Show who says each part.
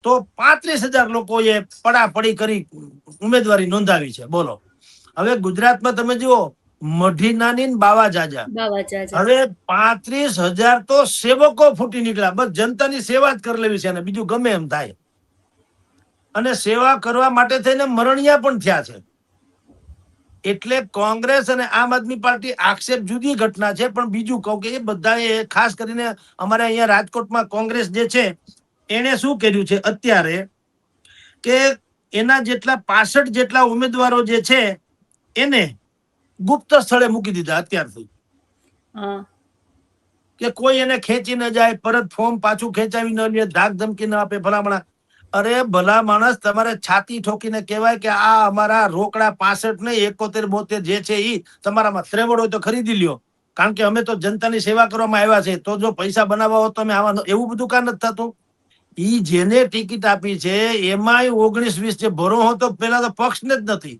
Speaker 1: તો 35,000 લોકોએ પડાપડી કરી ઉમેદવારી નોંધાવી છે. બોલો. હવે ગુજરાતમાં તમે જુઓ, મઢી નાની ને બાવા જાજા. હવે 35,000 તો સેવકો ફૂટી નીકળ્યા. બસ જનતાની સેવા જ કરી લેવી છે અને બીજું ગમે એમ થાય. અને સેવા કરવા માટે થઈને મરણિયા પણ થયા છે. એટલે કોંગ્રેસ અને આમ આદમી પાર્ટી આક્ષેપ જુદી ઘટના છે, પણ બીજું કહું કે એ બધાએ ખાસ કરીને અમારે અહીંયા રાજકોટમાં કોંગ્રેસ જે છે એને શું કર્યું છે અત્યારે કે એના જેટલા 65 જેટલા ઉમેદવારો જે છે એને ગુપ્ત સ્થળે મૂકી દીધા અત્યારથી, કે કોઈ એને ખેંચી ન જાય, પરત ફોર્મ પાછું ખેંચાવી ન લે, ધાક ધમકી ન આપે, ભલામણા. અરે ભલા માણસ, તમારે છાતી ઠોકીને કહેવાય કે આ અમારા રોકડા 65 ને 71 72 જે છે એ તમારામાં ત્રેવડ હોય તો ખરીદી લ્યો, કારણ કે અમે તો જનતાની સેવા કરવામાં આવ્યા છે. તો જો પૈસા બનાવવા હોત તો અમે આવા, એવું બધું કાં નથી થતું. ઈ જેને ટિકિટ આપી છે એમાંય 19-20 જે ભરો હતો પેલા તો પક્ષને જ નથી.